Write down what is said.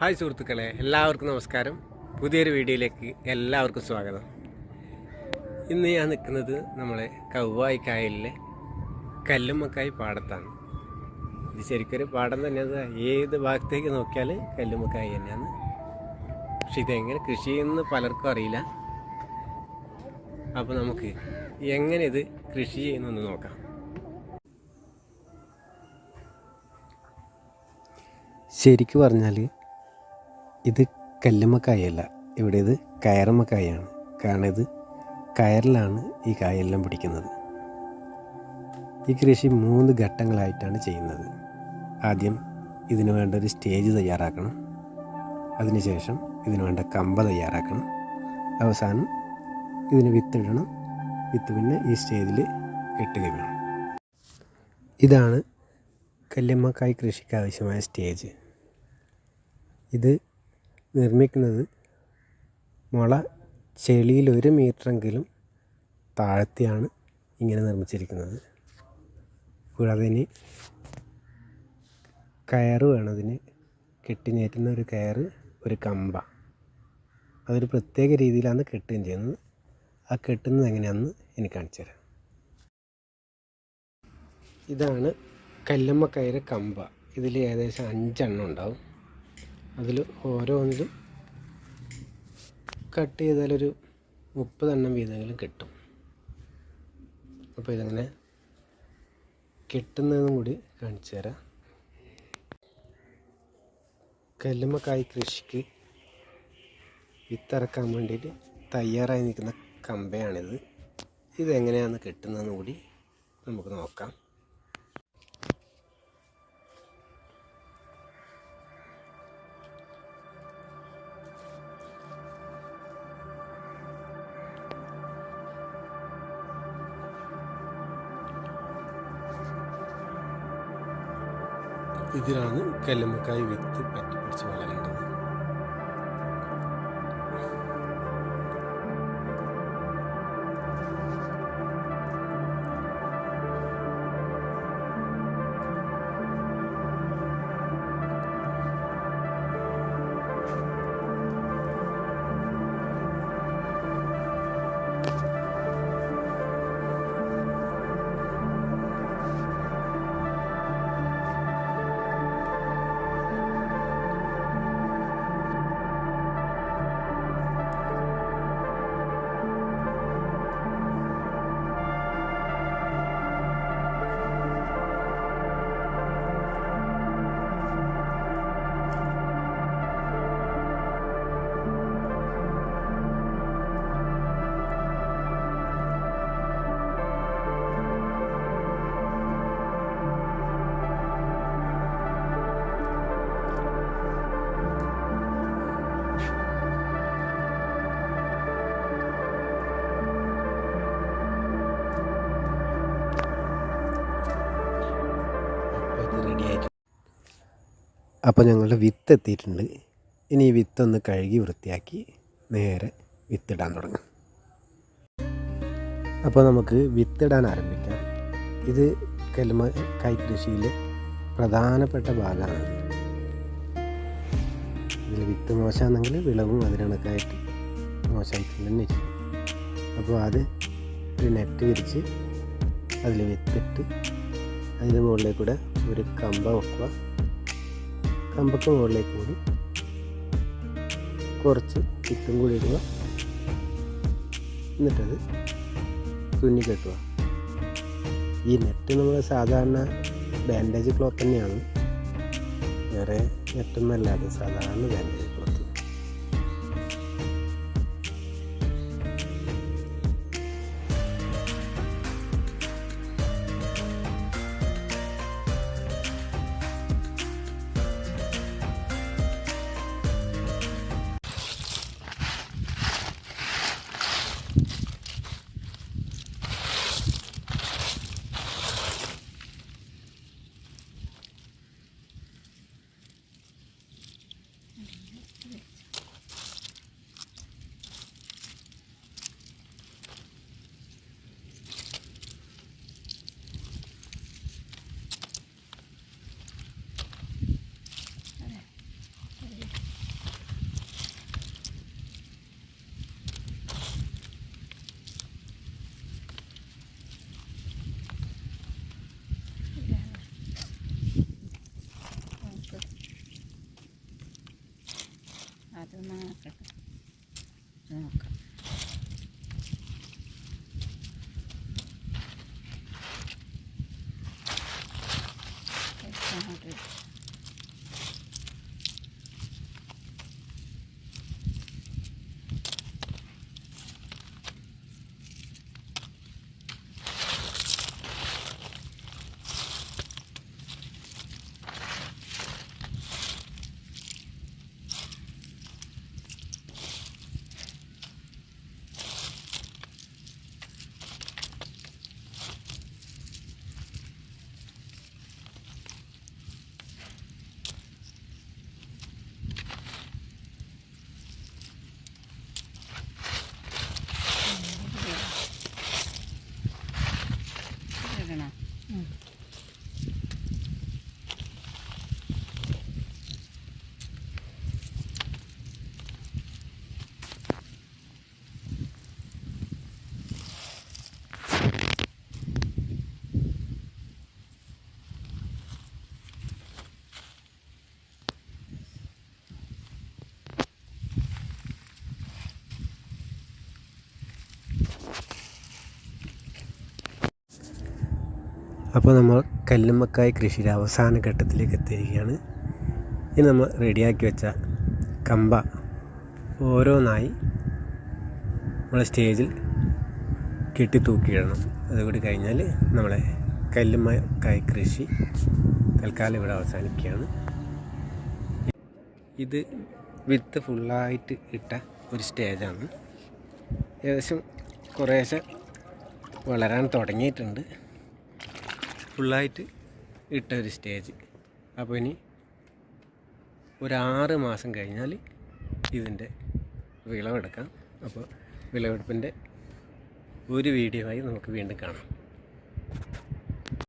Hi സുഹൃത്തുക്കളെ, എല്ലാവർക്കും നമസ്കാരം. പുതിയൊരു വീഡിയോയിലേക്ക് എല്ലാവർക്കും സ്വാഗതം. ഇന്ന് ഞാൻ നിൽക്കുന്നത് നമ്മളെ കവ്വായി കായലിലെ കല്ലുമ്മക്കായ് പാടത്താണ്. ഇത് ശരിക്കൊരു പാടം തന്നെയാണ്. ഏത് ഭാഗത്തേക്ക് നോക്കിയാൽ കല്ലുമ്മക്കായ് തന്നെയാണ്. പക്ഷെ ഇതെങ്ങനെ കൃഷി ചെയ്യുമെന്ന് പലർക്കും അറിയില്ല. അപ്പോൾ നമുക്ക് എങ്ങനെ ഇത് കൃഷി ചെയ്യുന്നതെന്ന് നോക്കാം. ശരിക്കും പറഞ്ഞാൽ ഇത് കല്ലുമ്മക്കായല്ല, ഇവിടെ ഇത് കയറുമ്മക്കായാണ്. കാരണം ഇത് കയറിലാണ് ഈ കായെല്ലാം പിടിക്കുന്നത്. ഈ കൃഷി 3 ഘട്ടങ്ങളായിട്ടാണ് ചെയ്യുന്നത്. ആദ്യം ഇതിനു വേണ്ട ഒരു സ്റ്റേജ് തയ്യാറാക്കണം. അതിനുശേഷം ഇതിനു വേണ്ട കമ്പ തയ്യാറാക്കണം. അവസാനം ഇതിന് വിത്തിടണം. വിത്ത് പിന്നെ ഈ സ്റ്റേജിൽ കെട്ടുകയും വേണം. ഇതാണ് കല്ലുമ്മക്കായ് കൃഷിക്ക് ആവശ്യമായ സ്റ്റേജ്. ഇത് നിർമ്മിക്കുന്നത് മുള ചെളിയിൽ 1 മീറ്ററെങ്കിലും താഴ്ത്തിയാണ് ഇങ്ങനെ നിർമ്മിച്ചിരിക്കുന്നത്. കൂടാതെ ഇനി കയറ് വേണം. അതിന് കെട്ടിനേറ്റുന്ന ഒരു കയറ്, ഒരു കമ്പ, അതൊരു പ്രത്യേക രീതിയിലാണ് കെട്ടുകയും ചെയ്യുന്നത്. ആ കെട്ടുന്നത് എങ്ങനെയാണെന്ന് എനിക്ക് കാണിച്ചു തരാം. ഇതാണ് കല്ലുമ്മക്കായുടെ കമ്പ. ഇതിൽ ഏകദേശം 5 എണ്ണം ഉണ്ടാവും. അതിൽ ഓരോന്നിലും കട്ട് ചെയ്താലൊരു 30 എണ്ണം വീതമെങ്കിലും കിട്ടും. അപ്പോൾ ഇതെങ്ങനെ കെട്ടുന്നതെന്നും കൂടി കാണിച്ചു തരാം. കല്ലുമ്മക്കായ് കൃഷിക്ക് വിത്തിറക്കാൻ വേണ്ടിയിട്ട് തയ്യാറായി നിൽക്കുന്ന കമ്പയാണിത്. ഇതെങ്ങനെയാണ് കെട്ടുന്നതെന്ന് കൂടി നമുക്ക് നോക്കാം. ഇതിലാണ് കല്ലുമ്മക്കായ് വിത്ത് പറ്റിപ്പിടിച്ച് വളരേണ്ടത്. അപ്പോൾ ഞങ്ങളുടെ വിത്ത് എത്തിയിട്ടുണ്ട്. ഇനി ഈ വിത്തൊന്ന് കഴുകി വൃത്തിയാക്കി നേരെ വിത്തിടാൻ തുടങ്ങാം. അപ്പോൾ നമുക്ക് വിത്തിടാൻ ആരംഭിക്കാം. ഇത് കല്ലുമ്മക്കായ് കൃഷിയിലെ പ്രധാനപ്പെട്ട ഭാഗമാണ്. ഇതിൽ വിത്ത് മോശമാണെങ്കിൽ വിളവും അതിനണക്കായിട്ട് മോശമായിട്ട് തന്നെ ചെയ്യും. അപ്പോൾ അത് ഒരു നെറ്റ് വിരിച്ച് അതിൽ വിത്തിട്ട് അതിന് മുകളിലേക്കൂടെ ഒരു കമ്പ വെക്കുക. കമ്പക്ക് മുകളിലേക്ക് കൂടി കുറച്ച് വിത്തും കൂടി ഇടുക. എന്നിട്ടത് തുന്നി കെട്ടുക. ഈ നെറ്റ് നമ്മൾ സാധാരണ ബാൻഡേജ് ക്ലോത്ത് തന്നെയാണ്, വേറെ നെറ്റൊന്നുമല്ലാതെ സാധാരണ ബാൻഡേജ് ക്ലോത്ത്. നോക്കാം. അപ്പോൾ നമ്മൾ കല്ലുമ്മക്കായ് കൃഷിയുടെ അവസാന ഘട്ടത്തിലേക്ക് എത്തിയിരിക്കുകയാണ്. ഇനി നമ്മൾ റെഡിയാക്കി വെച്ച കമ്പ ഓരോന്നായി നമ്മളെ സ്റ്റേജിൽ കെട്ടി തൂക്കിയിടണം. അതുകൂടി കഴിഞ്ഞാൽ നമ്മളെ കല്ലുമ്മക്കായ് കൃഷി തൽക്കാലം ഇവിടെ അവസാനിക്കുകയാണ്. ഇത് വിത്ത് ഫുള്ളായിട്ട് ഇട്ട ഒരു സ്റ്റേജാണ്. ഏകദേശം കുറേശ്ശെ വളരാൻ തുടങ്ങിയിട്ടുണ്ട്. ഫുള്ളായിട്ട് ഇട്ട ഒരു സ്റ്റേജ്. അപ്പോൾ ഇനി ഒരു 6 മാസം കഴിഞ്ഞാൽ ഇതിൻ്റെ വിളവെടുക്കാം. അപ്പോൾ വിളവെടുപ്പിൻ്റെ ഒരു വീഡിയോ ആയി നമുക്ക് വീണ്ടും കാണാം.